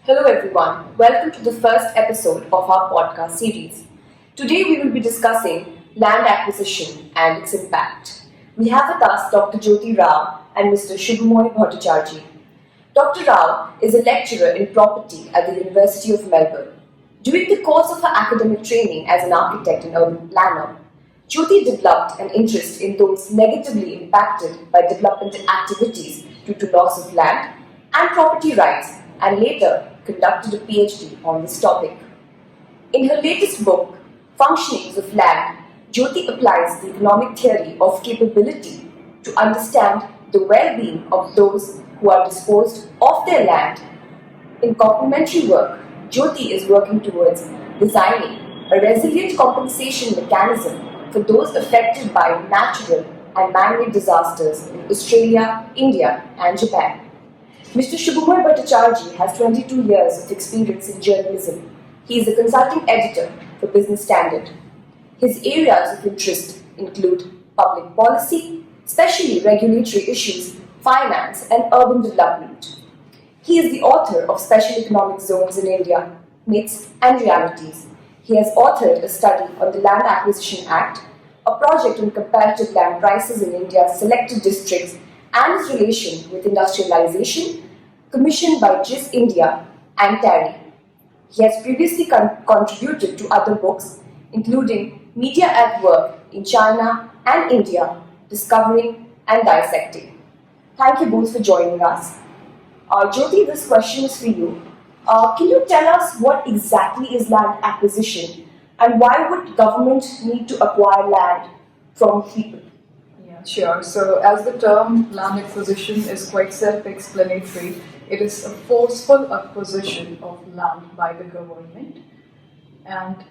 Hello everyone, welcome to the first episode of our podcast series. Today we will be discussing land acquisition and its impact. We have with us Dr. Jyoti Rao and Mr. Subhomoy Bhattacharjee. Dr. Rao is a lecturer in property at the University of Melbourne. During the course of her academic training as an architect and urban planner, Jyoti developed an interest in those negatively impacted by development activities due to loss of land and property rights, and later conducted a PhD on this topic. In her latest book, Functionings of Land, Jyoti applies the economic theory of capability to understand the well-being of those who are disposed of their land. In complementary work, Jyoti is working towards designing a resilient compensation mechanism for those affected by natural and man-made disasters in Australia, India, and Japan. Mr. Subhomoy Bhattacharjee has 22 years of experience in journalism. He is a consulting editor for Business Standard. His areas of interest include public policy, especially regulatory issues, finance, and urban development. He is the author of Special Economic Zones in India, Myths and Realities. He has authored a study on the Land Acquisition Act, a project on comparative land prices in India's selected districts and its relation with industrialization, commissioned by GIS India and TARI. He has previously contributed to other books, including Media at Work in China and India, Discovering and Dissecting. Thank you both for joining us. Jyoti, this question is for you. Can you tell us what exactly is land acquisition and why would government need to acquire land from people? Yeah, sure. So, as the term land acquisition is quite self-explanatory, it is a forceful acquisition of land by the government, and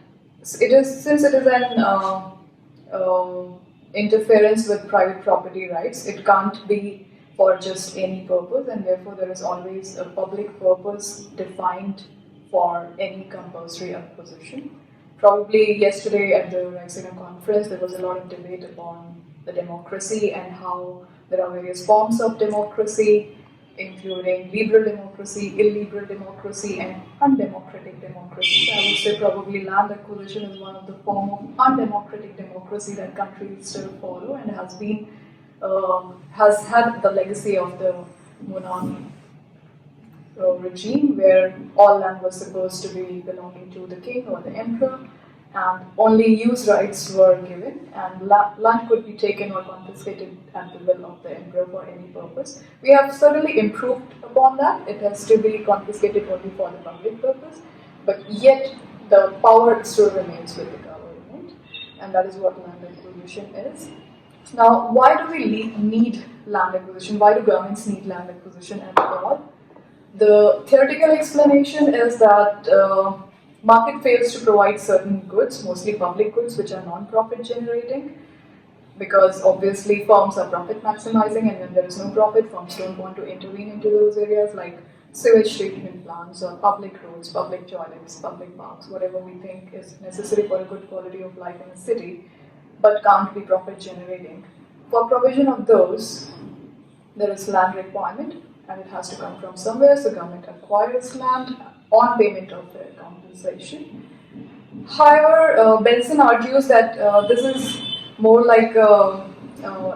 it is since it is an interference with private property rights. It can't be for just any purpose, and therefore there is always a public purpose defined for any compulsory acquisition. Probably yesterday at the Raisina conference, there was a lot of debate upon the democracy and how there are various forms of democracy, including liberal democracy, illiberal democracy, and undemocratic democracy. So I would say probably land acquisition is one of the form of undemocratic democracy that countries still follow and has had the legacy of the monarchy regime, where all land was supposed to be belonging to the king or the emperor, and only use rights were given, and land could be taken or confiscated at the will of the emperor for any purpose. We have certainly improved upon that. It has to be confiscated only for the public purpose, but yet the power still remains with the government, and that is what land acquisition is. Now, why do we need land acquisition? Why do governments need land acquisition at all? The theoretical explanation is that market fails to provide certain goods, mostly public goods, which are non-profit generating, because obviously firms are profit maximizing, and when there is no profit, firms don't want to intervene into those areas like sewage treatment plants or public roads, public toilets, public parks, whatever we think is necessary for a good quality of life in a city, but can't be profit generating. For provision of those, there is land requirement, and it has to come from somewhere, so government acquires land on payment of their compensation. However, Benson argues that this is more like a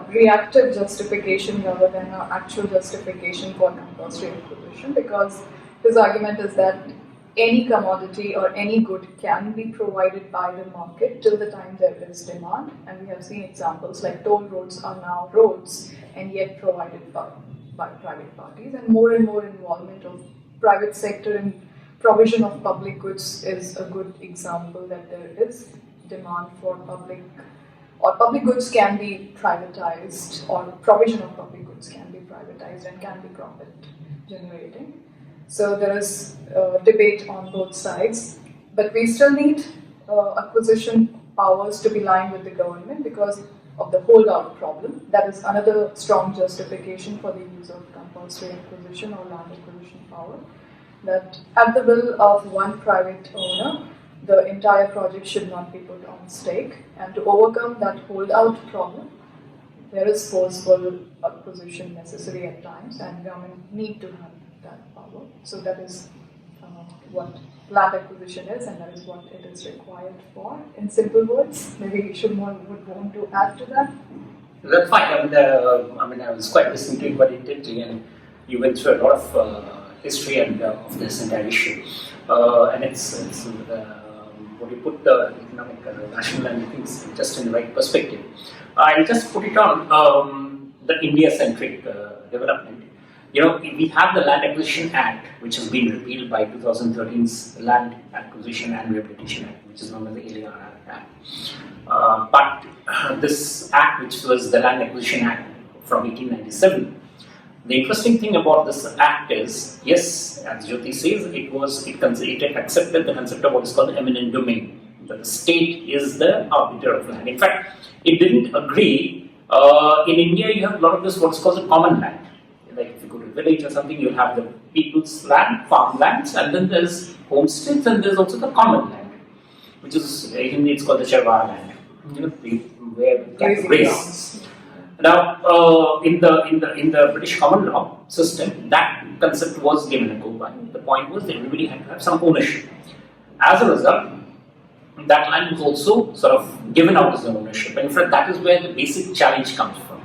reactive justification rather than an actual justification for compulsory acquisition, because his argument is that any commodity or any good can be provided by the market till the time there is demand, and we have seen examples like toll roads are now roads and yet provided by private parties, and more involvement of private sector in provision of public goods is a good example that there is demand for public goods can be privatized, or provision of public goods can be privatized and can be profit generating. So there is debate on both sides, but we still need acquisition powers to be aligned with the government because of the holdout problem. That is another strong justification for the use of compulsory acquisition or land acquisition power, that at the will of one private owner, the entire project should not be put on stake. And to overcome that holdout problem, there is forceful acquisition necessary at times, and government need to have that power. So that is what land acquisition is, and that is what it is required for. In simple words, maybe Subhomoy would want to add to that. That's fine. I was quite listening to you quite intently, and you went through a lot of history and of this entire issue. And it's what you put the economic rational and things just in the right perspective. I'll just put it on the India-centric development. We have the Land Acquisition Act, which has been repealed by 2013's Land Acquisition and Rehabilitation Act, which is known as the LAR Act. But this act, which was the Land Acquisition Act from 1897, the interesting thing about this act is, yes, as Jyoti says, it accepted the concept of what is called the eminent domain, that the state is the arbiter of land. In fact, it didn't agree. In India, you have a lot of this what is called the common land. Like if you go to a village or something, you'll have the people's land, farmlands, and then there's homesteads, and there's also the common land, which is in Hindi it's called the Charwar land, where cattle graze. Now, in the British common law system, that concept was given a go by. The point was that everybody had to have some ownership. As a result, that land was also sort of given out as an ownership. And in fact, that is where the basic challenge comes from.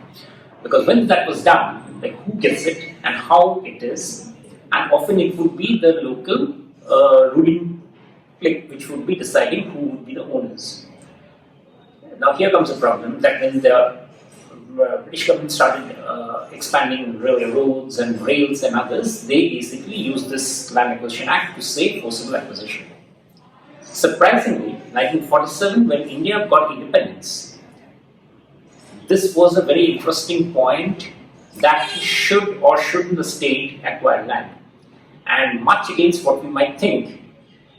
Because when that was done, like who gets it and how it is, and often it would be the local ruling clique which would be deciding who would be the owners. Now here comes the problem that when the British government started expanding roads and rails and others, they basically used this Land Acquisition Act to say forcible acquisition. Surprisingly, 1947, when India got independence, this was a very interesting point that should or shouldn't the state acquire land. And much against what we might think,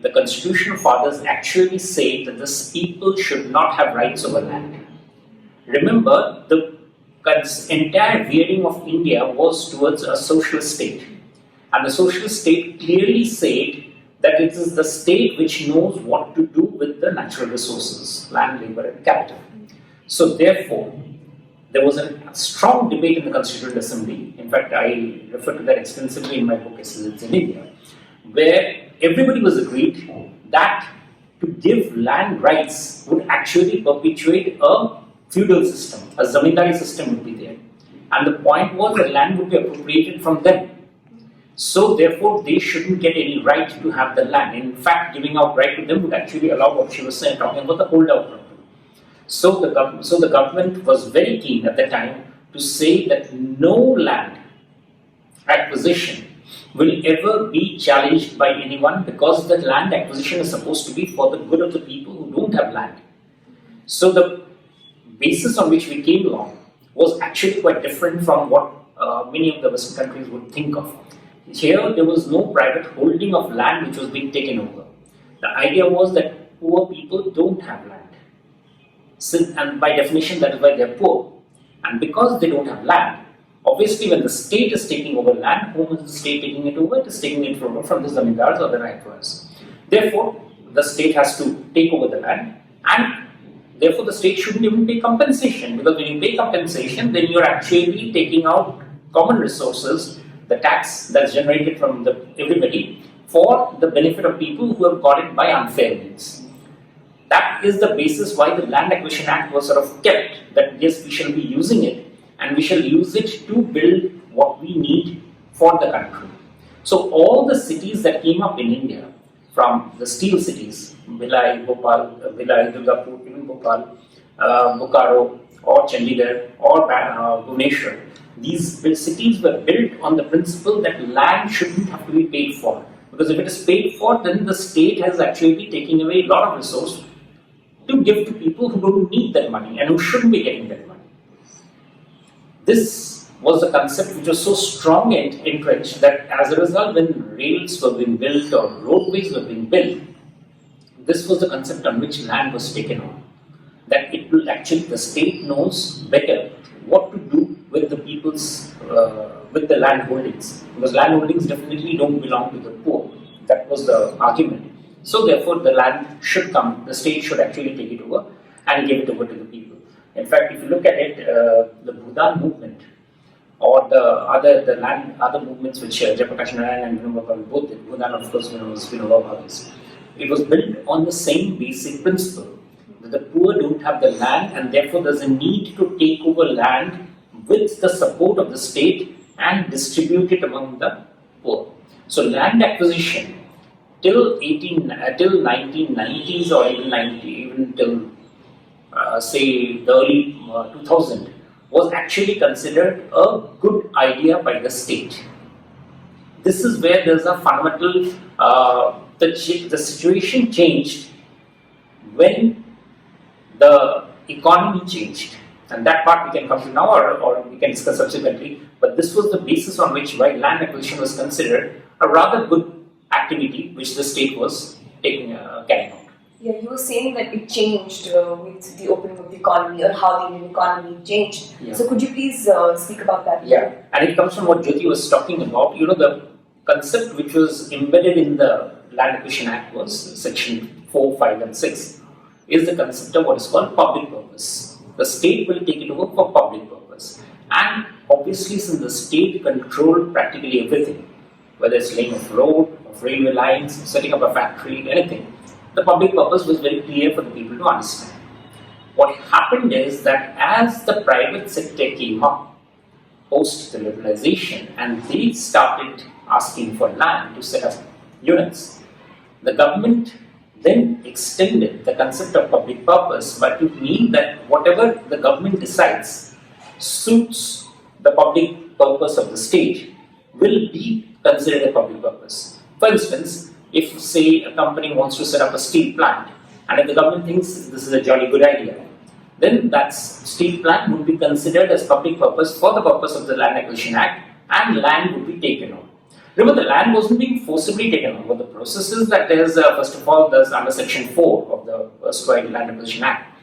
the constitutional fathers actually say that the people should not have rights over land. Remember, the entire veering of India was towards a socialist state. And the socialist state clearly said that it is the state which knows what to do with the natural resources, land, labor, and capital. So therefore, there was a strong debate in the Constituent Assembly. In fact, I refer to that extensively in my book, It's in India, where everybody was agreed that to give land rights would actually perpetuate a feudal system, a zamindari system would be there. And the point was that land would be appropriated from them. So therefore, they shouldn't get any right to have the land. In fact, giving out right to them would actually allow what she was saying, talking about the holdout problem. So the government was very keen at the time to say that no land acquisition will ever be challenged by anyone, because the land acquisition is supposed to be for the good of the people who don't have land. So the basis on which we came along was actually quite different from what many of the Western countries would think of. Here, there was no private holding of land which was being taken over. The idea was that poor people don't have land. And by definition, that is why they are poor. And because they don't have land, obviously when the state is taking over land, whom is the state taking it over? It is taking it over from the zamindars or the raitwars. Therefore, the state has to take over the land, and therefore the state shouldn't even pay compensation, because when you pay compensation, then you're actually taking out common resources, the tax that's generated from everybody, for the benefit of people who have got it by unfair means. That is the basis why the Land Acquisition Act was sort of kept, that yes, we shall be using it, and we shall use it to build what we need for the country. So all the cities that came up in India, from the steel cities, Bhilai, Durgapur, even Bhopal, Bokaro, or Chandigarh, or Bhubaneswar, these cities were built on the principle that land shouldn't have to be paid for. Because if it is paid for, then the state has actually taken away a lot of resources to give to people who don't need that money and who shouldn't be getting that money. This was a concept which was so strong and entrenched that as a result, when rails were being built or roadways were being built, this was the concept on which land was taken on. That it will actually, the state knows better what to do with the people's, with the land holdings. Because land holdings definitely don't belong to the poor. That was the argument. So therefore, the land should come, the state should actually take it over and give it over to the people. In fact, if you look at it, the Bhutan movement or the land other movements which Jayaprakash Narayan and Vinoba Bhave both did, and of course Vinoba Bhave's. It was built on the same basic principle that the poor don't have the land and therefore there's a need to take over land with the support of the state and distribute it among the poor. So land acquisition till 1990s or even till say the early 2000 was actually considered a good idea by the state. This is where there's a fundamental the situation changed when the economy changed, and that part we can come to now or we can discuss subsequently. But this was the basis on which land acquisition was considered a rather good activity which the state was carrying out. Yeah, you were saying that it changed with the opening of the economy or how the Indian economy changed. Yeah. So could you please speak about that? Yeah, and it comes from what Jyoti was talking about. The concept which was embedded in the Land Acquisition Act was section 4, 5 and 6 is the concept of what is called public purpose. The state will take it over for public purpose. And obviously since the state controlled practically everything, whether it's laying of road, of railway lines, setting up a factory, anything, the public purpose was very clear for the people to understand. What happened is that as the private sector came up post the liberalization and they started asking for land to set up units, the government then extended the concept of public purpose but to mean that whatever the government decides suits the public purpose of the state will be considered a public purpose. For instance, if say a company wants to set up a steel plant and if the government thinks this is a jolly good idea, then that steel plant would be considered as public purpose for the purpose of the Land Acquisition Act and land would be taken on. Remember, the land wasn't being forcibly taken on, but the process is that there's, first of all, there's under Section 4 of the Land Acquisition Act,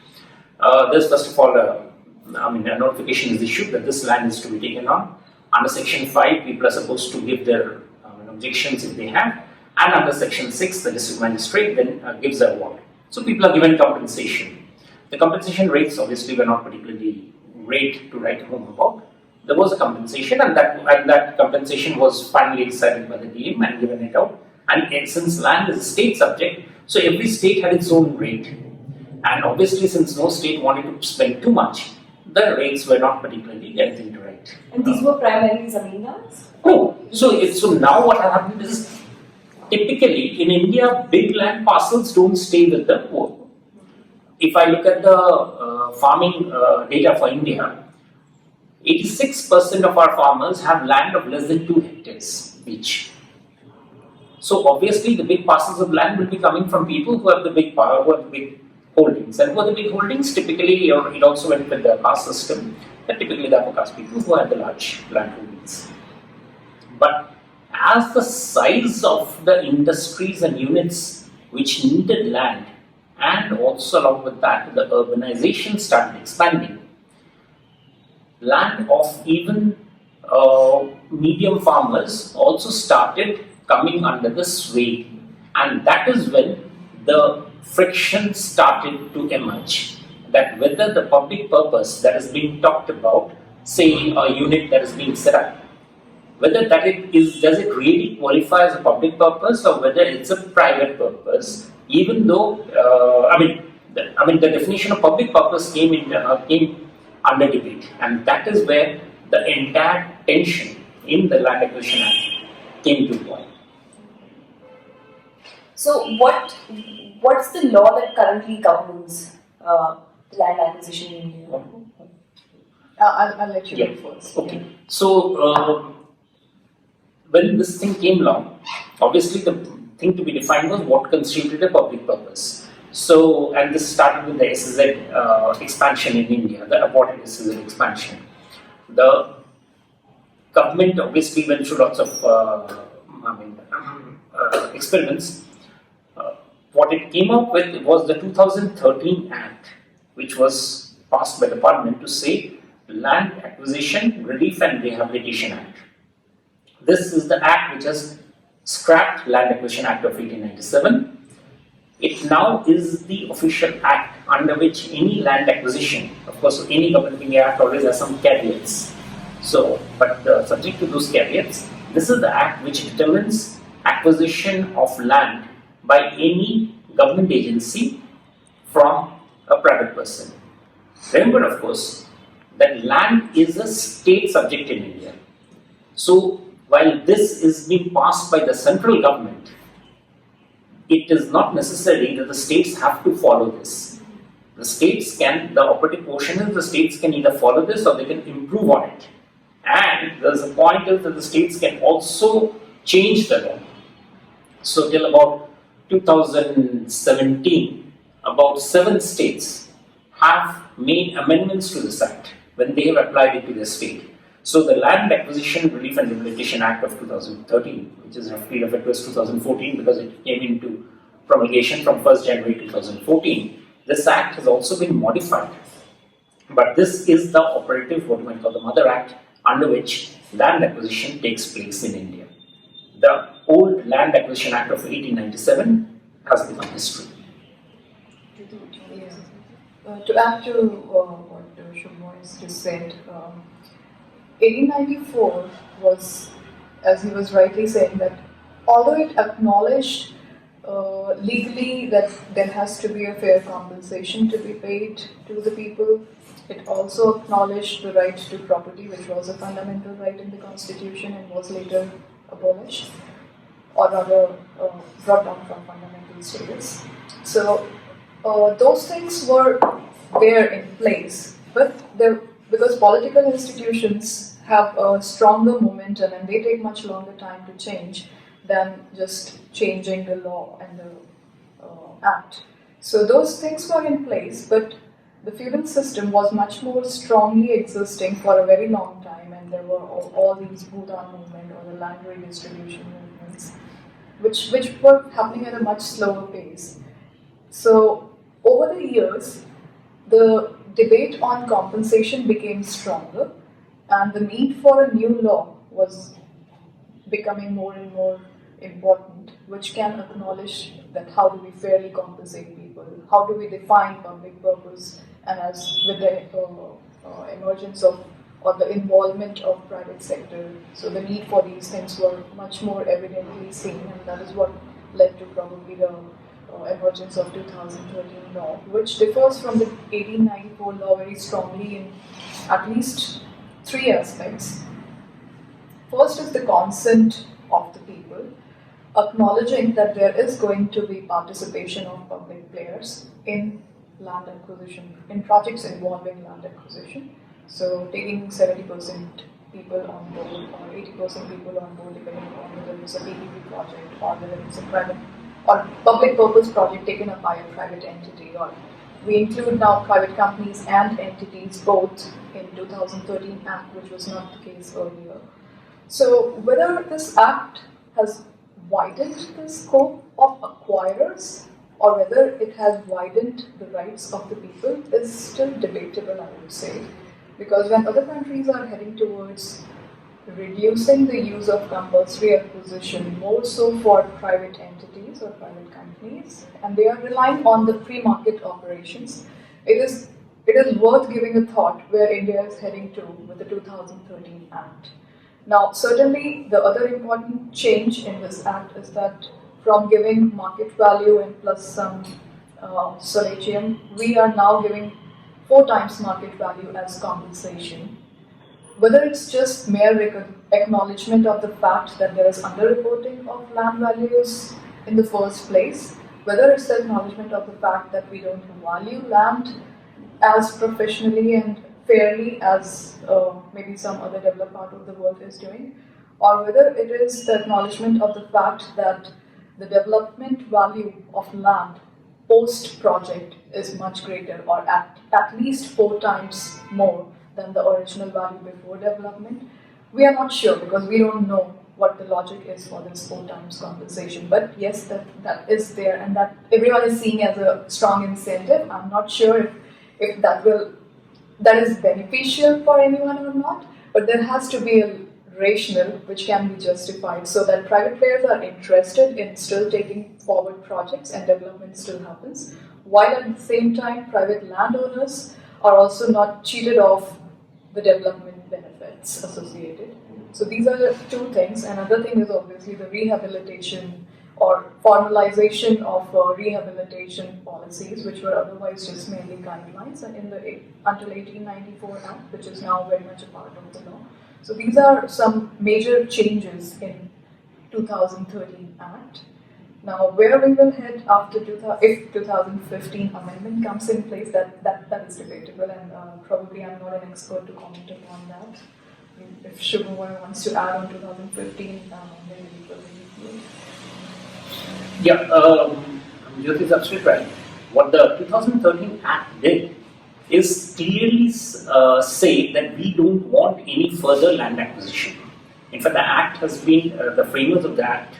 there's first of all, a notification is issued that this land is to be taken on. Under Section 5, people are supposed to give their objections if they have, and under Section 6, the district magistrate then gives the award. So people are given compensation. The compensation rates obviously were not particularly great to write home about. There was a compensation, and that compensation was finally decided by the DM and given it out. And since land is a state subject, so every state had its own rate. And obviously, since no state wanted to spend too much, the rates were not particularly anything to write. And these were primarily zamindars? Oh, so now what happened is, typically in India, big land parcels don't stay with the poor. If I look at the farming data for India, 86% of our farmers have land of less than 2 hectares each. So obviously the big parcels of land will be coming from people who have the big holdings. And who are the big holdings? Typically, it also went with the caste system, that typically the upper caste people who have the large land holdings. But as the size of the industries and units which needed land, and also along with that the urbanization started expanding, land of even medium farmers also started coming under the sway, and that is when the friction started to emerge, that whether the public purpose that is being talked about, say a unit that is being set up, whether does it really qualify as a public purpose or whether it's a private purpose, even though the definition of public purpose came under debate, and that is where the entire tension in the Land Acquisition Act came to point. So what's the law that currently governs land acquisition in India? I'll let you go first. Okay. So when this thing came along, obviously the thing to be defined was what constituted a public purpose. So, and this started with the SEZ expansion in India, the aborted SEZ expansion. The government obviously went through lots of experiments. What it came up with was the 2013 Act, which was passed by the Parliament to say Land Acquisition, Relief and Rehabilitation Act. This is the act which has scrapped Land Acquisition Act of 1897. It now is the official act under which any land acquisition, of course any government act always has some caveats. So, but subject to those caveats, this is the act which determines acquisition of land by any government agency from a private person. Remember, of course, that land is a state subject in India. So, while this is being passed by the central government, it is not necessary that the states have to follow this. The states can, the operative portion is the states can either follow this or they can improve on it. And there's a point is that the states can also change the law. So till about 2017, about 7 states have made amendments to this act when they have applied it to their state. So the Land Acquisition Relief and Rehabilitation Act of 2013, which is roughly referred to as 2014 because it came into promulgation from 1st January 2014, this act has also been modified. But this is the operative, what you might call the mother act, under which land acquisition takes place in India. The old Land Acquisition Act of 1897 has become history. To add to what Subhomoy just said, 1894 was, as he was rightly saying, that although it acknowledged legally that there has to be a fair compensation to be paid to the people, it also acknowledged the right to property, which was a fundamental right in the constitution and was later abolished, or rather brought down from fundamental status. So those things were there in place, but because political institutions have a stronger momentum and they take much longer time to change than just changing the law and the act. So those things were in place, but the feudal system was much more strongly existing for a very long time, and there were all these Bhutan movement or the land redistribution movements, which were happening at a much slower pace. So over the years, the debate on compensation became stronger, and the need for a new law was becoming more and more important, which can acknowledge that how do we fairly compensate people, how do we define public purpose, and as with the emergence of or the involvement of private sector, so the need for these things were much more evidently seen, and that is what led to probably the emergence of 2013 law, which differs from the 1894 law very strongly in at least 3 aspects. First is the consent of the people, acknowledging that there is going to be participation of public players in land acquisition, in projects involving land acquisition. So taking 70% people on board or 80% people on board, depending on whether it's a PPP project or whether it's a private or public purpose project taken up by a private entity, or we include now private companies and entities both in 2013 Act, which was not the case earlier. So whether this Act has widened the scope of acquirers or whether it has widened the rights of the people is still debatable, I would say, because when other countries are heading towards reducing the use of compulsory acquisition more so for private entities or private companies, and they are relying on the pre-market operations, it is worth giving a thought where India is heading to with the 2013 Act. Now, certainly the other important change in this Act is that from giving market value and plus some solatium, we are now giving 4 times market value as compensation. Whether it's just mere acknowledgement of the fact that there is underreporting of land values in the first place, whether it's the acknowledgement of the fact that we don't value land as professionally and fairly as maybe some other developed part of the world is doing, or whether it is the acknowledgement of the fact that the development value of land post-project is much greater, or at least 4 times more than the original value before development. We are not sure because we don't know what the logic is for this 4 times compensation. But yes, that is there, and that everyone is seeing as a strong incentive. I'm not sure if that is beneficial for anyone or not, but there has to be a rationale which can be justified so that private players are interested in still taking forward projects and development still happens, while at the same time private landowners are also not cheated of the development benefit. debts associated. So these are the two things. Another thing is obviously the rehabilitation or formalization of rehabilitation policies, which were otherwise just merely guidelines, and in the until 1894 Act, which is now very much a part of the law. So these are some major changes in 2013 Act. Now, where we will head after if 2015 amendment comes in place, that is debatable, and probably I'm not an expert to comment upon that. If Subhomoy wants to add on 2015, maybe we will review. Yeah, Jyoti is absolutely right. What the 2013 Act did is clearly say that we don't want any further land acquisition. In fact, the Act has been, the framers of the Act,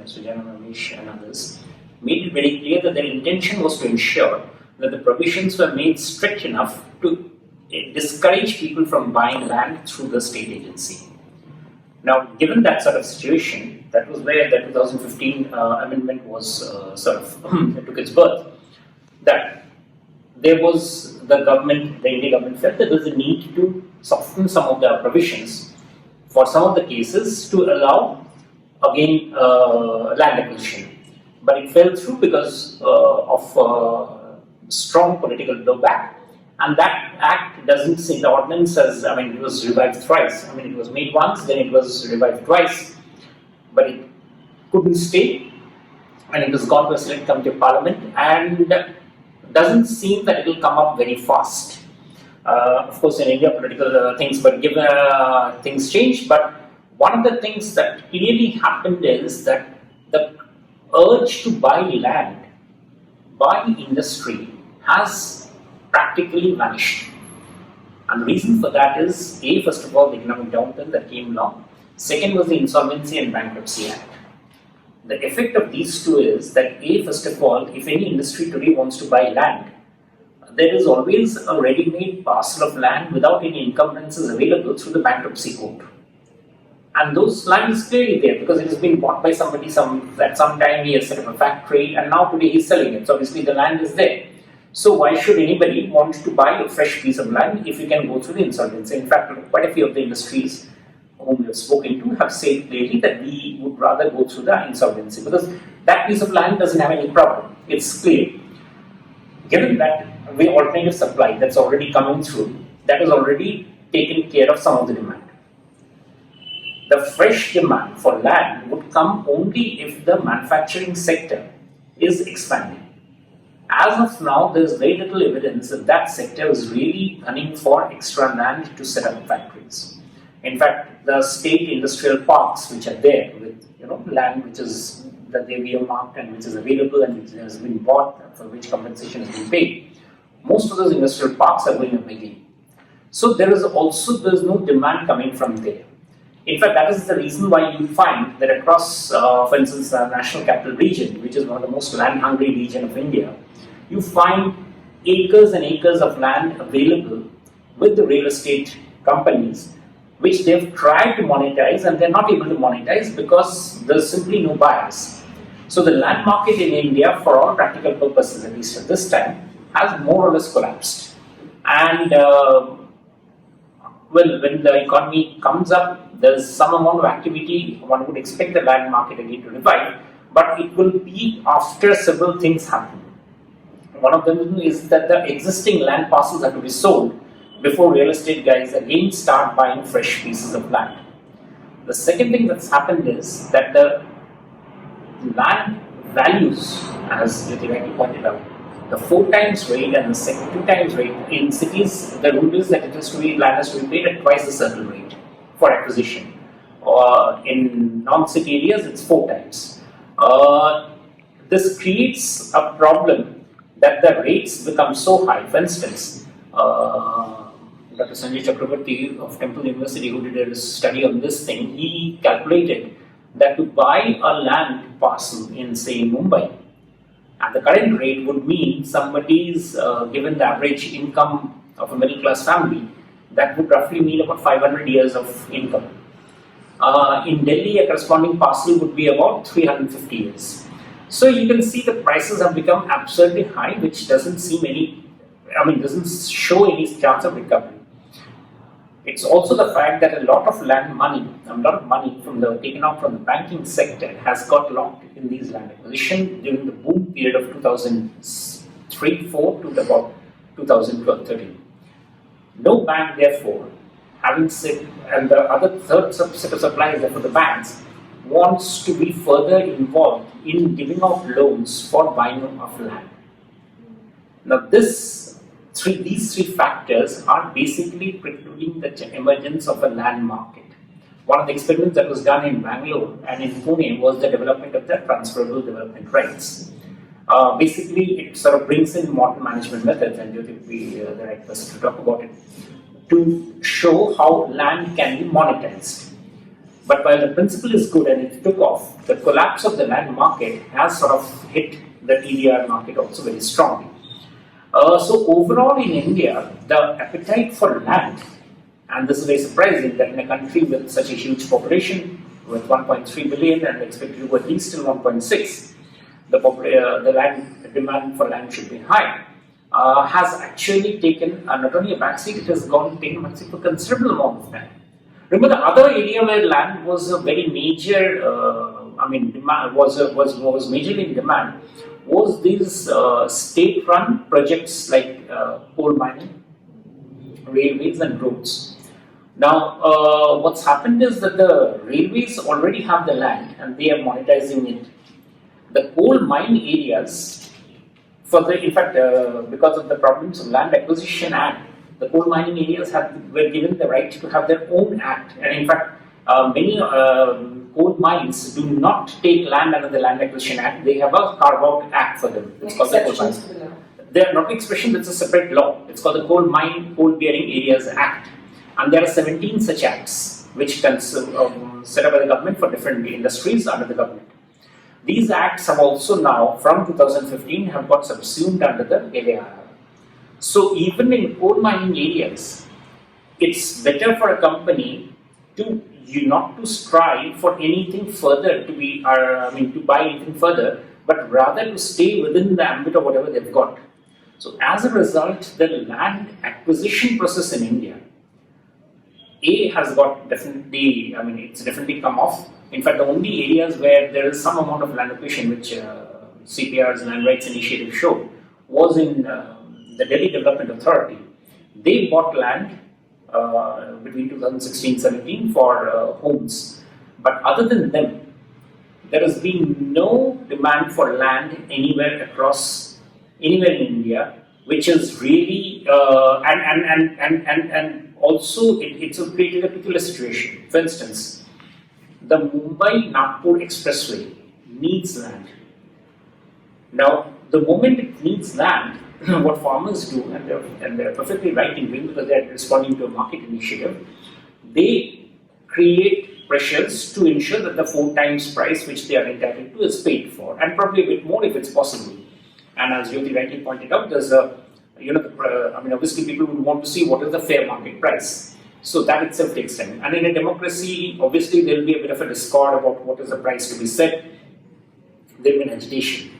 Sujana Ramesh and others, made it very clear that their intention was to ensure that the provisions were made strict enough to discourage people from buying land through the state agency. Now, given that sort of situation, that was where the 2015 amendment was took its birth, that there was the Indian government felt that there was a need to soften some of the provisions for some of the cases to allow, again, land acquisition. But it fell through because of strong political blowback. And that act doesn't say, the ordinance says, it was revived thrice. It was made once, then it was revived twice. But it couldn't stay. And it has gone to a select committee of parliament, and doesn't seem that it will come up very fast. Of course, in India, political things, but given things change. But one of the things that clearly happened is that the urge to buy land by industry has practically vanished. And the reason for that is, first of all, the economic downturn that came along. Second was the Insolvency and Bankruptcy Act. The effect of these two is that, first of all, if any industry today wants to buy land, there is always a ready-made parcel of land without any encumbrances available through the bankruptcy court. And those land is clearly there because it has been bought by somebody at some time. He has set up a factory, and now today he's selling it. So obviously the land is there. So why should anybody want to buy a fresh piece of land if you can go through the insolvency? In fact, quite a few of the industries whom we have spoken to have said clearly that we would rather go through the insolvency because that piece of land doesn't have any problem. It's clear. Given that we alternative supply that's already coming through, that has already taken care of some of the demand. The fresh demand for land would come only if the manufacturing sector is expanding. As of now, there is very little evidence that that sector is really gunning for extra land to set up factories. In fact, the state industrial parks which are there with land which is that they were marked and which is available and which has been bought, for which compensation has been paid, most of those industrial parks are going up again. So there's no demand coming from there. In fact, that is the reason why you find that across, for instance, the National Capital Region, which is one of the most land-hungry region of India, you find acres and acres of land available with the real estate companies, which they've tried to monetize and they're not able to monetize because there's simply no buyers. So the land market in India, for all practical purposes, at least at this time, has more or less collapsed. And when the economy comes up, there's some amount of activity, one would expect the land market again to revive, but it will be after several things happen. One of them is that the existing land parcels have to be sold before real estate guys again start buying fresh pieces of land. The second thing that's happened is that the land values, as Jyoti rightly pointed out, the 4 times rate and the second 2 times rate. In cities, the rule is that land has to be paid at twice the circle rate for acquisition. In non-city areas, it's 4 times. This creates a problem that the rates become so high. For instance, Dr. Sanjay Chakraborty of Temple University, who did a study on this thing, he calculated that to buy a land parcel in, say, Mumbai, at the current rate would mean somebody's, given the average income of a middle class family, that would roughly mean about 500 years of income. In Delhi, a corresponding parcel would be about 350 years. So you can see the prices have become absurdly high, which doesn't show any chance of recovery. It's also the fact that a lot of money from taken out from the banking sector has got locked in these land acquisition during the boom period of 2003-4 to about 2012-13. No bank, therefore, having said, and the other third set of suppliers, therefore the banks, wants to be further involved in giving out loans for buying of land. Now, these three factors are basically precluding the emergence of a land market. One of the experiments that was done in Bangalore and in Pune was the development of the transferable development rights. Basically, it sort of brings in modern management methods, and Jyoti will be the right person to talk about it, to show how land can be monetized. But while the principle is good and it took off, the collapse of the land market has sort of hit the TDR market also very strongly. So overall in India, the appetite for land, and this is very surprising that in a country with such a huge population, with 1.3 billion and expected to go at least till 1.6, the land demand for land should be high, has actually taken not only a backseat, it has taken a backseat for a considerable amount of time. Remember, the other area where land was a very major, demand was majorly in demand was these state-run projects like coal mining, railways, and roads. Now, what's happened is that the railways already have the land and they are monetizing it. The coal mine areas, because of the problems of Land Acquisition Act, the coal mining areas were given the right to have their own act, and in fact, many coal mines do not take land under the Land Acquisition Act. They have a carve-out act for them. It's called the Coal Mine. They are not expression. It's a separate law. It's called the Coal Bearing Areas Act, and there are 17 such acts which can set up by the government for different industries under the government. These acts have also now, from 2015, have got subsumed under the LAR. So even in coal mining areas, it's better for a company not to strive for anything further to buy anything further, but rather to stay within the ambit of whatever they've got. So as a result, the land acquisition process in India, has got it's definitely come off. In fact, the only areas where there is some amount of land acquisition, which CPR's Land Rights Initiative showed, was in the Delhi Development Authority. They bought land between 2016-17 for homes. But other than them, there has been no demand for land anywhere in India, which is really and also it's created a peculiar situation. For instance, the Mumbai-Nagpur Expressway needs land. Now, the moment it needs land, what farmers do, and they're perfectly right in doing because they're responding to a market initiative, they create pressures to ensure that the 4 times price which they are entitled to is paid for, and probably a bit more if it's possible. And as Jyoti rightly pointed out, there's obviously people would want to see what is the fair market price. So that itself takes time. And in a democracy, obviously there will be a bit of a discord about what is the price to be set. There will be an agitation.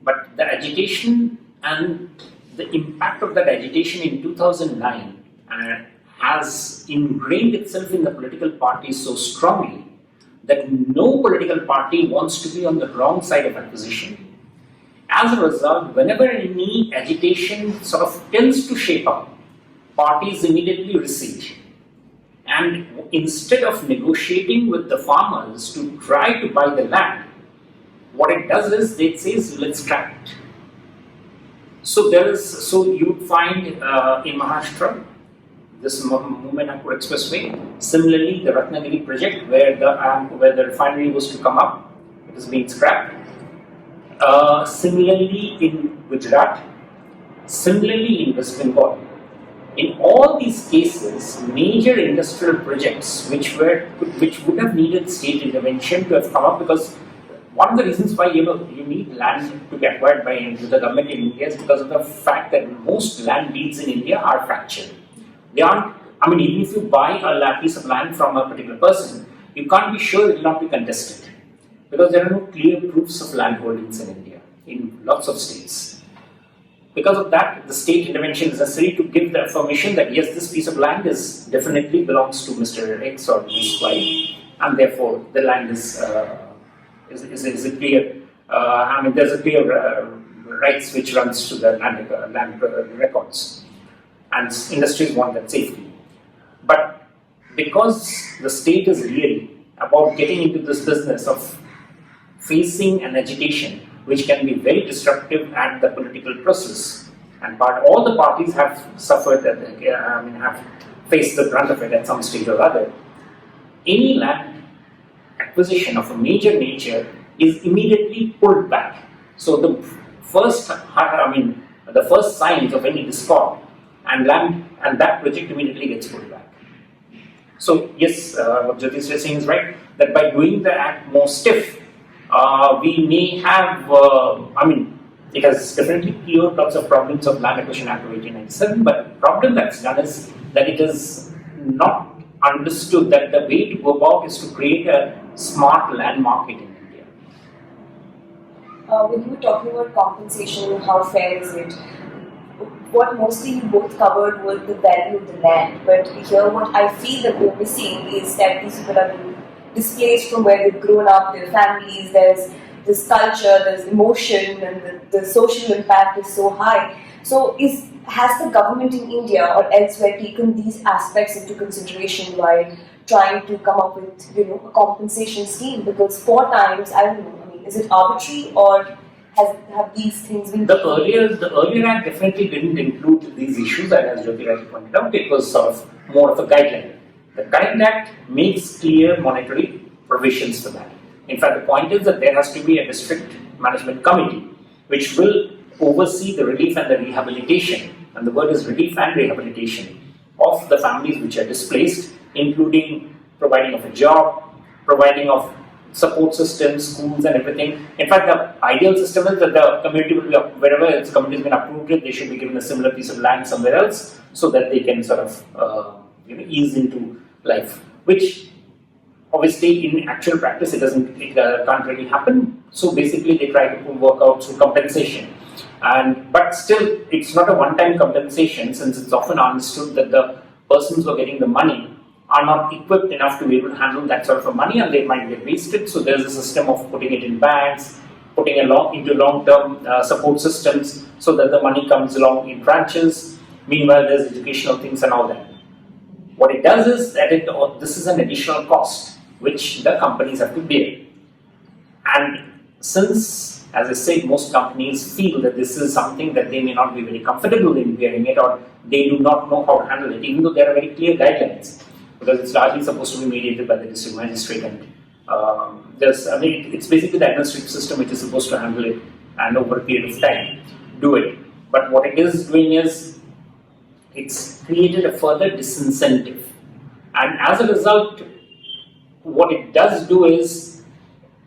But the agitation and the impact of that agitation in 2009 has ingrained itself in the political parties so strongly that no political party wants to be on the wrong side of acquisition. As a result, whenever any agitation sort of tends to shape up, parties immediately recede. And instead of negotiating with the farmers to try to buy the land, what it does is it says, let's scrap it. So you would find in Maharashtra, this Mumbai-Nagpur Expressway, similarly the Ratnagiri project where the refinery was to come up, it is being scrapped. Similarly in Gujarat, similarly in West Bengal. In all these cases, major industrial projects which would have needed state intervention to have come up, because one of the reasons why you need land to be acquired by the government in India is because of the fact that most land deeds in India are fractured. They aren't. Even if you buy a piece of land from a particular person, you can't be sure it will not be contested because there are no clear proofs of land holdings in India in lots of states. Because of that, the state intervention is necessary to give the affirmation that yes, this piece of land is definitely belongs to Mr. X or Ms. Y, and therefore the land is a clear. There's a clear rights which runs to the land records, and industries want that safety. But because the state is really about getting into this business of facing an agitation which can be very disruptive at the political process, and all the parties have suffered, have faced the brunt of it at some stage or other. Any land acquisition of a major nature is immediately pulled back. So the first signs of any discord and that project immediately gets pulled back. So yes, what Jyoti is saying is right, that by doing the act more stiff, we may have, it has definitely cleared lots of problems of Land Acquisition Act of 1897, but the problem that's done is that it is not understood that the way to go about is to create a smart land market in India. When you were talking about compensation, how fair is it? What mostly you both covered was the value of the land, but here what I feel that we're missing is that these people are being displaced from where they've grown up, their families, there's this culture, there's emotion, and the social impact is so high. So has the government in India or elsewhere taken these aspects into consideration while trying to come up with a compensation scheme? Because 4 times, I don't know, is it arbitrary or have these things been the earlier act definitely didn't include these issues, and as Jyoti rightly pointed out, it was sort of more of a guideline. The current act makes clear monetary provisions for that. In fact, the point is that there has to be a district management committee which will oversee the relief and the rehabilitation, and the word is relief and rehabilitation, of the families which are displaced, including providing of a job, providing of support systems, schools and everything. In fact, the ideal system is that the community will be, wherever its community has been approved it, they should be given a similar piece of land somewhere else so that they can sort of ease into life, which obviously in actual practice it can't really happen. So basically they try to work out through compensation, but still it's not a one-time compensation, since it's often understood that the persons who are getting the money are not equipped enough to be able to handle that sort of money, and they might get wasted. So there's a system of putting it in banks, putting it into long-term support systems so that the money comes along in tranches. Meanwhile, there's educational things and all that. What it does is that this is an additional cost which the companies have to bear. And since, as I said, most companies feel that this is something that they may not be very comfortable in bearing it, or they do not know how to handle it, even though there are very clear guidelines, because it's largely supposed to be mediated by the district magistrate, and it's basically the administrative system which is supposed to handle it and over a period of time do it. But what it is doing is it's created a further disincentive, and as a result, what it does do is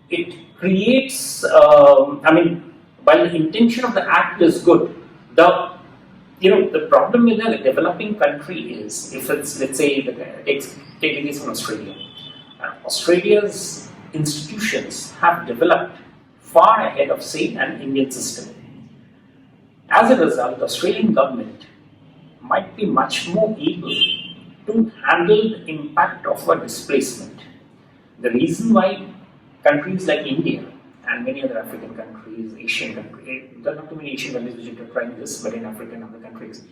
it creates. While the intention of the act is good, the problem in a developing country is, if it's, let's say, take a case from Australia. Australia's institutions have developed far ahead of, say, an Indian system. As a result, the Australian government might be much more able to handle the impact of a displacement. The reason why countries like India and many other African countries, Asian countries, there are not too many Asian countries which are trying this, but in Africa and other countries,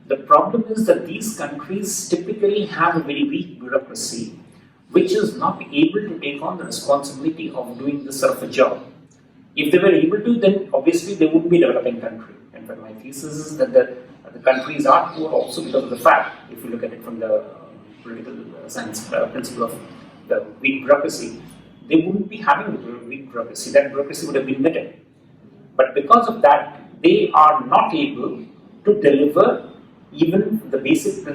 the problem is that these countries typically have a very weak bureaucracy which is not able to take on the responsibility of doing this sort of a job. If they were able to, then obviously they wouldn't be a developing country. In fact, my thesis is that the countries are poor also because of the fact, if you look at it from the political science principle of the weak bureaucracy, they wouldn't be having a weak bureaucracy. That bureaucracy would have been better. But because of that, they are not able to deliver even the basic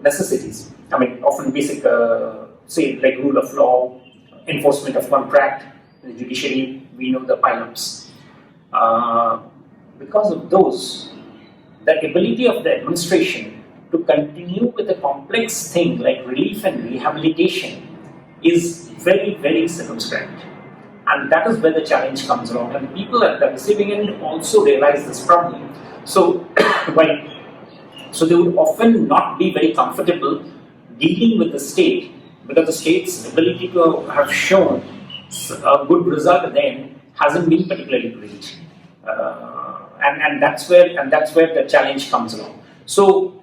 necessities. Often basic, say, like rule of law, enforcement of contract, the judiciary, we know the pile-ups. Because of those, the ability of the administration to continue with a complex thing like relief and rehabilitation is very, very circumscribed. And that is where the challenge comes along. And people at the receiving end also realize this problem. So, so they would often not be very comfortable dealing with the state, because the state's ability to have shown a good result at the end hasn't been particularly great. And that's where the challenge comes along. So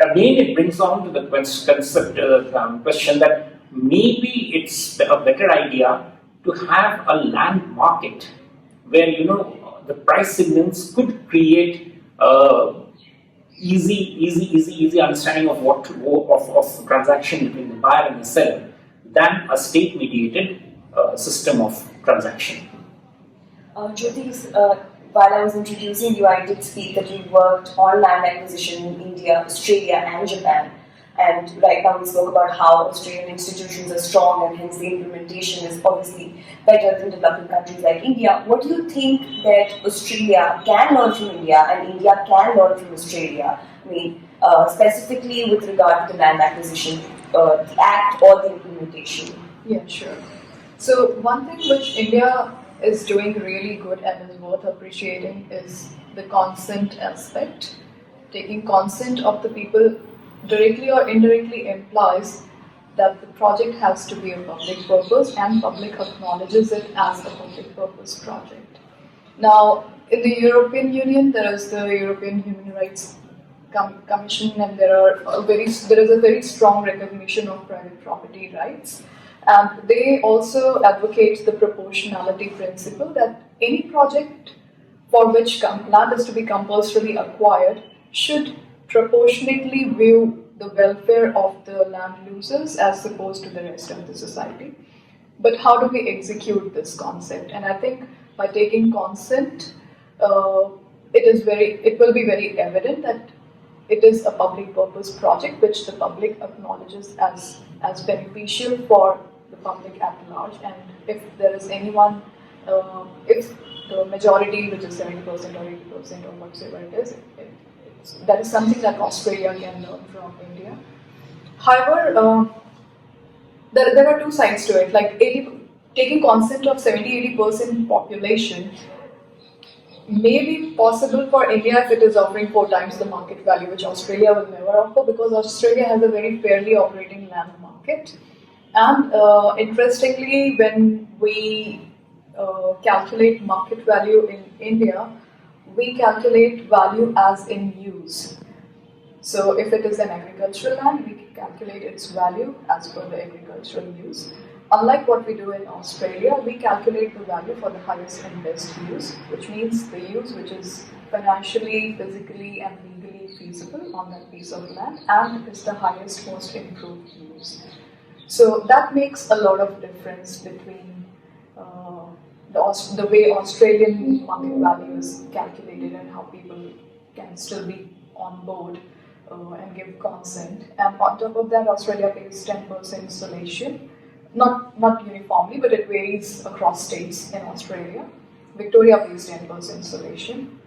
again, it brings on to the question that maybe it's a better idea to have a land market where the price signals could create easy understanding of of transaction between the buyer and the seller than a state mediated system of transaction. Jyoti, while I was introducing you, I did speak that you worked on land acquisition in India, Australia, and Japan. And right now we spoke about how Australian institutions are strong and hence the implementation is obviously better than developing countries like India. What do you think that Australia can learn from India and India can learn from Australia? I mean, specifically with regard to the land acquisition, the act or the implementation? Yeah, sure. So one thing which India is doing really good and is worth appreciating is the consent aspect. Taking consent of the people directly or indirectly implies that the project has to be a public purpose and public acknowledges it as a public purpose project. Now, in the European Union, there is the European Human Rights Commission, and there is a very strong recognition of private property rights. And they also advocate the proportionality principle that any project for which land is to be compulsorily acquired should proportionately view the welfare of the land users as opposed to the rest of the society. But how do we execute this concept? And I think by taking consent, it will be very evident that it is a public purpose project which the public acknowledges as beneficial for the public at large. And if there is anyone, if the majority, which is 70% or 80% or whatever it is, that is something that Australia can learn from India. However, there are two sides to it. Like taking consent of 70-80% population may be possible for India if it is offering 4 times the market value, which Australia will never offer, because Australia has a very fairly operating land market. And interestingly, when we calculate market value in India, we calculate value as in use. So if it is an agricultural land, we calculate its value as per the agricultural use. Unlike what we do in Australia, we calculate the value for the highest and best use, which means the use which is financially, physically and legally feasible on that piece of land, and is the highest, most improved use. So that makes a lot of difference between the way Australian market value is calculated and how people can still be on board and give consent. And on top of that, Australia pays 10% installation, not uniformly, but it varies across states in Australia. Victoria pays 10% installation.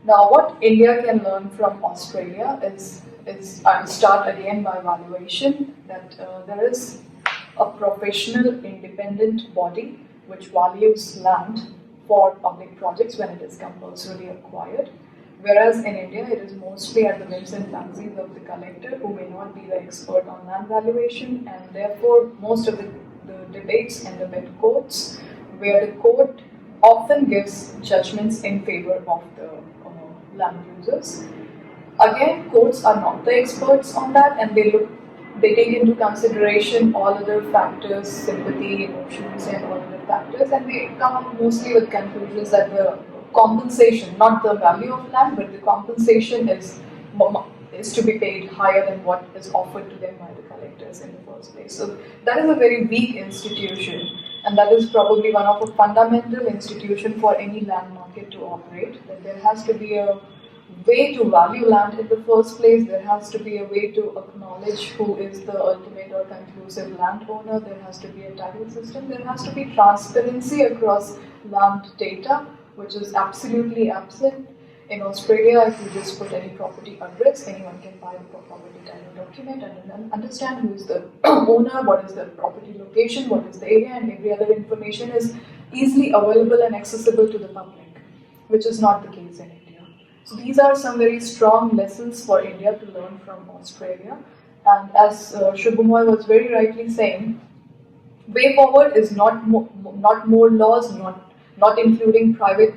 Now, what India can learn from Australia is I'll start again by valuation, that there is a professional independent body which values land for public projects when it is compulsorily acquired. Whereas in India, it is mostly at the whims and fancies of the collector, who may not be the expert on land valuation, and therefore most of the debates end up in courts, where the court often gives judgments in favor of the land users. Again, courts are not the experts on that, and they take into consideration all other factors, sympathy, emotions, and all other factors, and they come up mostly with conclusions that the compensation, not the value of land, but the compensation is to be paid higher than what is offered to them by the collectors in the first place. So that is a very weak institution, and that is probably one of a fundamental institution for any land market to operate, that there has to be a way to value land in the first place, there has to be a way to acknowledge who is the ultimate or conclusive landowner, there has to be a title system, there has to be transparency across land data, which is absolutely absent. In Australia, if you just put any property address, anyone can buy the property title document and then understand who is the owner, what is the property location, what is the area, and every other information is easily available and accessible to the public, which is not the case in India. So these are some very strong lessons for India to learn from Australia. And as Subhomoy was very rightly saying, way forward is not more laws, not including private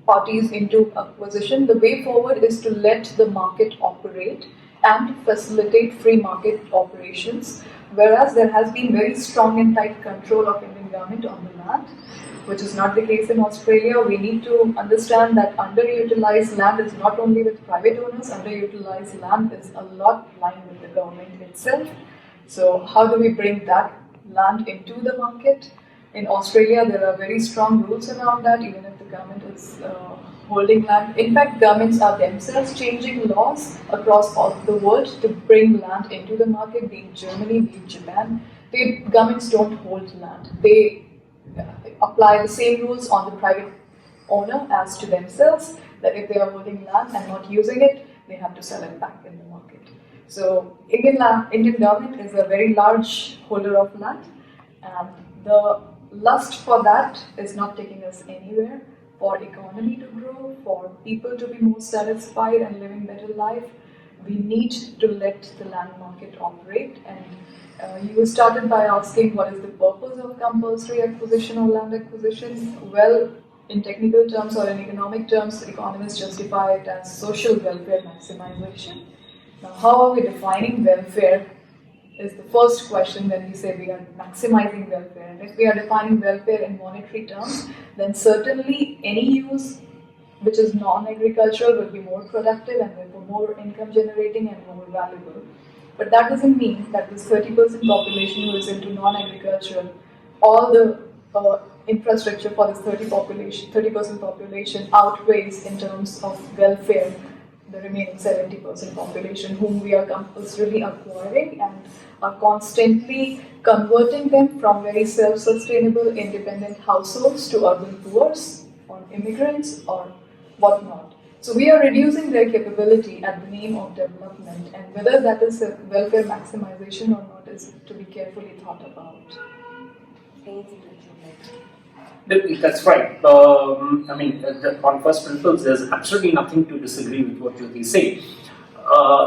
parties into acquisition. The way forward is to let the market operate and facilitate free market operations. Whereas there has been very strong and tight control of Indian government on the land, which is not the case in Australia. We need to understand that underutilized land is not only with private owners, underutilized land is a lot lying with the government itself. So how do we bring that land into the market? In Australia, there are very strong rules around that, even if the government is holding land. In fact, governments are themselves changing laws across all the world to bring land into the market, be it Germany, be it Japan. Governments don't hold land. They apply the same rules on the private owner as to themselves, that if they are holding land and not using it, they have to sell it back in the market. So Indian government is a very large holder of land, and the lust for that is not taking us anywhere. For economy to grow, for people to be more satisfied and living better life, we need to let the land market operate. And you started by asking what is the purpose of compulsory acquisition or land acquisition. Well, in technical terms or in economic terms, economists justify it as social welfare maximization. Now, how are we defining welfare is the first question when we say we are maximizing welfare. And if we are defining welfare in monetary terms, then certainly any use which is non-agricultural will be more productive and therefore more income generating and more valuable. But that doesn't mean that this 30% population who is into non-agricultural, all the infrastructure for this 30% population outweighs in terms of welfare the remaining 70% population, whom we are compulsorily acquiring and are constantly converting them from very self-sustainable, independent households to urban poor or immigrants or whatnot. So we are reducing their capability at the name of development, and whether that is a welfare maximization or not is to be carefully thought about. That's right. On first principles, there's absolutely nothing to disagree with what Jyoti said.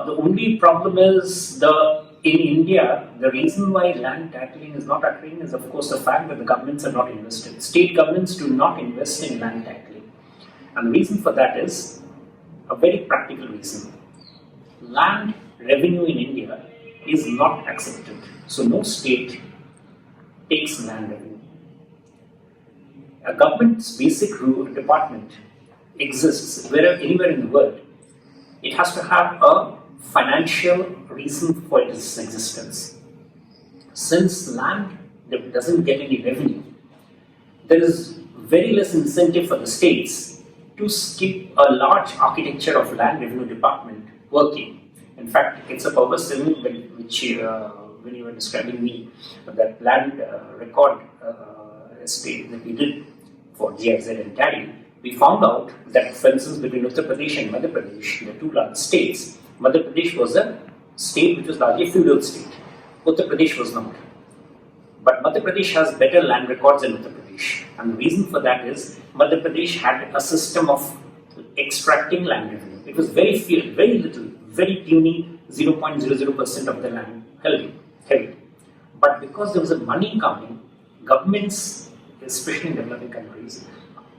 The only problem is in India, the reason why land titling is not occurring is, of course, the fact that the governments are not invested. State governments do not invest in land titling. And the reason for that is a very practical reason. Land revenue in India is not accepted. So no state takes land revenue. A government's basic department exists anywhere in the world. It has to have a financial reason for its existence. Since land doesn't get any revenue, there is very less incentive for the states to keep a large architecture of land revenue department working. In fact, it's a purpose which when you were describing me, that land record estate that we did for GIZ and TARI, we found out that, for instance, between Uttar Pradesh and Madhya Pradesh, the two large states, Madhya Pradesh was a state which was largely a feudal state. Uttar Pradesh was not. But Madhya Pradesh has better land records than Uttar Pradesh. And the reason for that is Madhya Pradesh had a system of extracting land revenue. It was very few, very little, very puny, 0.00% of the land held. But because there was a money coming, governments, especially in developing countries,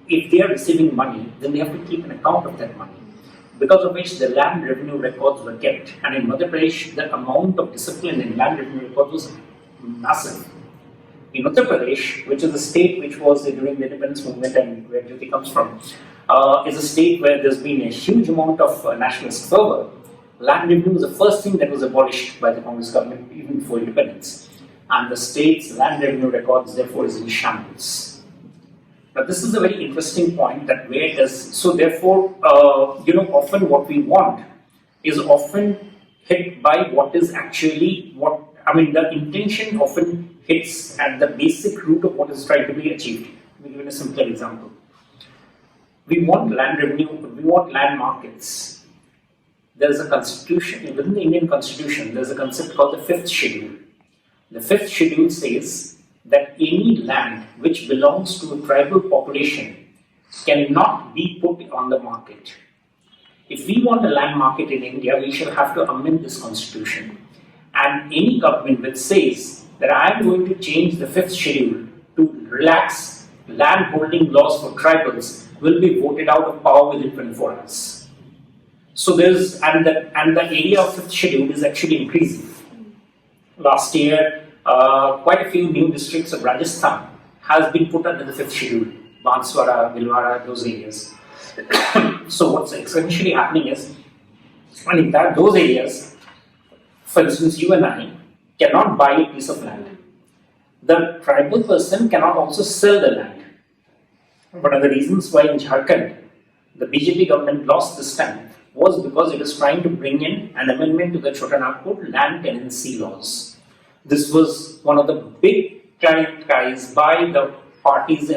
if they are receiving money, then they have to keep an account of that money, because of which the land revenue records were kept. And in Madhya Pradesh, the amount of discipline in land revenue records was massive. In Uttar Pradesh, which is a state which was during the independence movement and where Jyoti comes from, is a state where there's been a huge amount of nationalist fervor. Land revenue was the first thing that was abolished by the Congress government even before independence. And the state's land revenue records, therefore, is in shambles. Now, this is a very interesting point that where does, so therefore, often what we want is often hit by what is actually the intention often hits at the basic root of what is trying to be achieved. Let me give you a simpler example. We want land revenue, we want land markets. There's a constitution, within the Indian constitution, there's a concept called the fifth schedule. The fifth schedule says that any land which belongs to a tribal population cannot be put on the market. If we want a land market in India, we shall have to amend this constitution. And any government which says that I am going to change the 5th schedule to relax land holding laws for tribals will be voted out of power within 24 hours. So there's, and the area of 5th schedule is actually increasing. Last year, quite a few new districts of Rajasthan has been put under the 5th schedule, Banswara, Bhilwara, those areas. So what's essentially happening is, and in those areas, for instance, you and I cannot buy a piece of land. The tribal person cannot also sell the land. One of the reasons why in Jharkhand, the BJP government lost this time was because it was trying to bring in an amendment to the Chotanagpur land tenancy laws. This was one of the big cries by the parties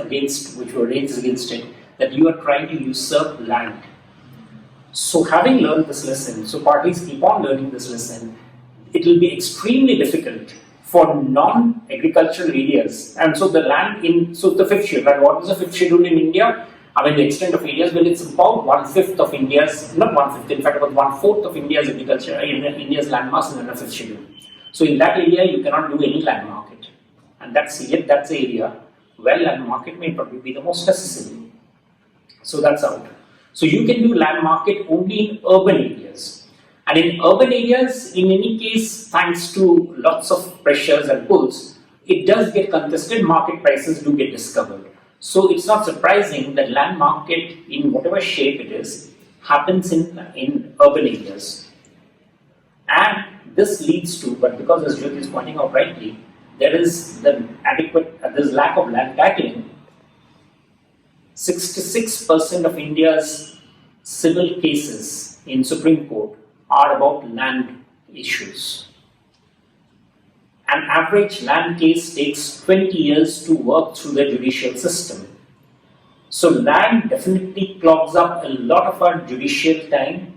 which were raised against it, that you are trying to usurp land. So having learned this lesson, so parties keep on learning this lesson, it will be extremely difficult for non-agricultural areas. And so the land so the 5th schedule, and what is the 5th schedule in India? I mean, the extent of areas, well, it's about 1/5 of India's, not 1/5, in fact, about 1/4 of India's agriculture, India's landmass is under 5th schedule. So in that area, you cannot do any land market. And that's the area where land market may probably be the most necessary. So that's out. So you can do land market only in urban areas. And in urban areas, in any case, thanks to lots of pressures and pulls, it does get contested, market prices do get discovered. So it's not surprising that land market, in whatever shape it is, happens in urban areas. And this leads to, but because as Jyoti is pointing out rightly, there is there's lack of land titling. 66% of India's civil cases in Supreme Court are about land issues. An average land case takes 20 years to work through the judicial system. So land definitely clogs up a lot of our judicial time,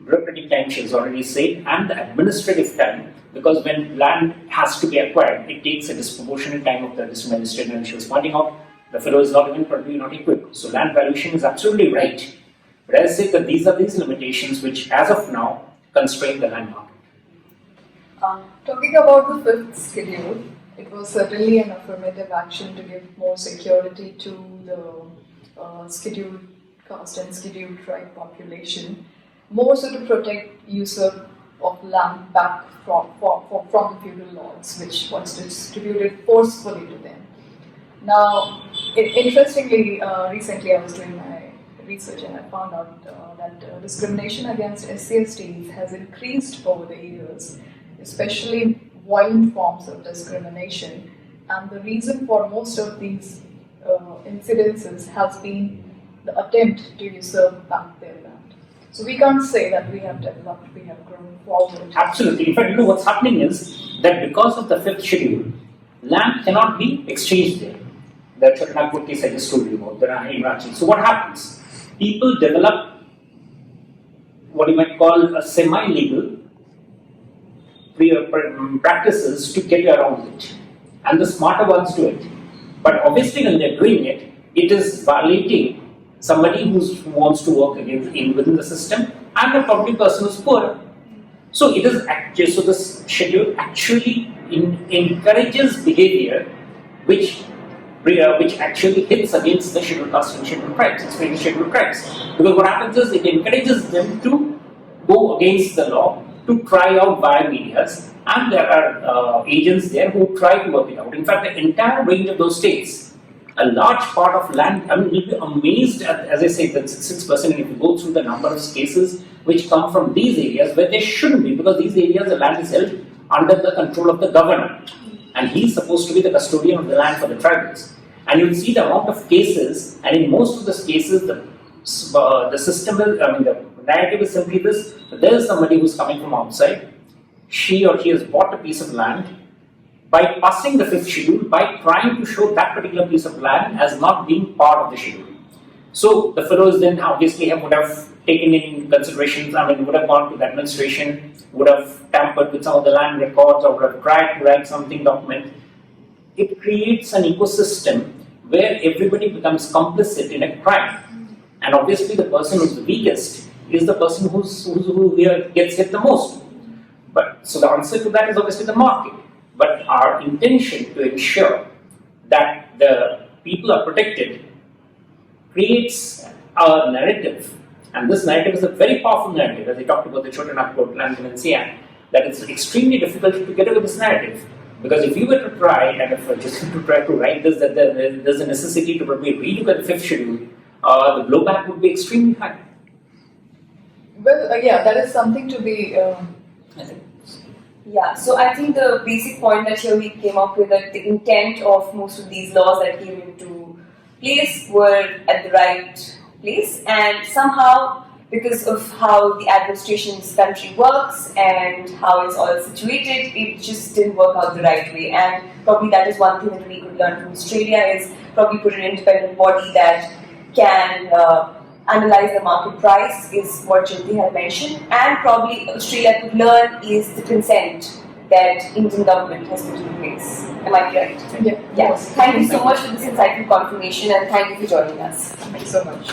bureaucratic time, she has already said, and the administrative time, because when land has to be acquired, it takes a disproportionate time of the administrative, and she was pointing out the fellow is not even probably not equipped. So land valuation is absolutely right. But I say that these are these limitations which, as of now, constrain the land market. Talking about the 5th schedule, it was certainly an affirmative action to give more security to the scheduled caste and scheduled tribe population, more so to protect usurp of land back from the feudal lords, which was distributed forcefully to them. Now, interestingly, recently I was doing my research and I found out that discrimination against SC/STs has increased over the years, especially violent forms of discrimination. And the reason for most of these incidences has been the attempt to usurp back their land. So we can't say that we have developed, we have grown forward. Absolutely. In fact, what's happening is that because of the 5th schedule, land cannot be exchanged there. The Chotanagpur case I just told you about, the Ranchi. So what happens? People develop what you might call a semi-legal practices to get around it. And the smarter ones do it. But obviously when they're doing it, it is violating somebody who wants to work within the system and a public person who's poor. So it is actually, so this schedule actually encourages behavior which actually hits against the scheduled caste and scheduled tribes, especially scheduled tribes. Because what happens is it encourages them to go against the law, to try out via medias, and there are agents there who try to work it out. In fact, the entire range of those states, a large part of land, I mean, you'll be amazed at, as I said, that 6%, and if you go through the number of cases which come from these areas where they shouldn't be, because these areas, the land is held under the control of the governor, and he's supposed to be the custodian of the land for the tribals. And you'll see the amount of cases, and in most of those cases, the system is, I mean, the narrative is simply this: that there is somebody who's coming from outside, she or he has bought a piece of land, by passing the 5th schedule, by trying to show that particular piece of land as not being part of the schedule. So the fellows then obviously would have taken in considerations, I mean, would have gone to the administration, would have tampered with some of the land records, or would have tried to write something document. it creates an ecosystem where everybody becomes complicit in a crime. And obviously the person who's the weakest is the person who here gets hit the most. But so the answer to that is obviously the market. But our intention to ensure that the people are protected creates a narrative. And this narrative is a very powerful narrative, as I talked about the Chotan Nagpur Land Tenancy Act, that it's extremely difficult to get over this narrative. Because if you were to try, and if just to try to write this, that there's a necessity to probably relook at the fifth schedule, the blowback would be extremely high. Well, yeah, that is something to be. I think. Yeah, so I think the basic point that here we came up with, that the intent of most of these laws that came into place were at the right place, and somehow, because of how the administration in this country works and how it's all situated, it just didn't work out the right way. And probably that is one thing that we could learn from Australia, is probably put an independent body that can analyze the market price, is what Jyoti had mentioned, and probably Australia could learn is the consent that Indian government has put in place. Am I correct? Yeah. Yes. Thank you so much for this insightful confirmation, and thank you for joining us. Thank you so much.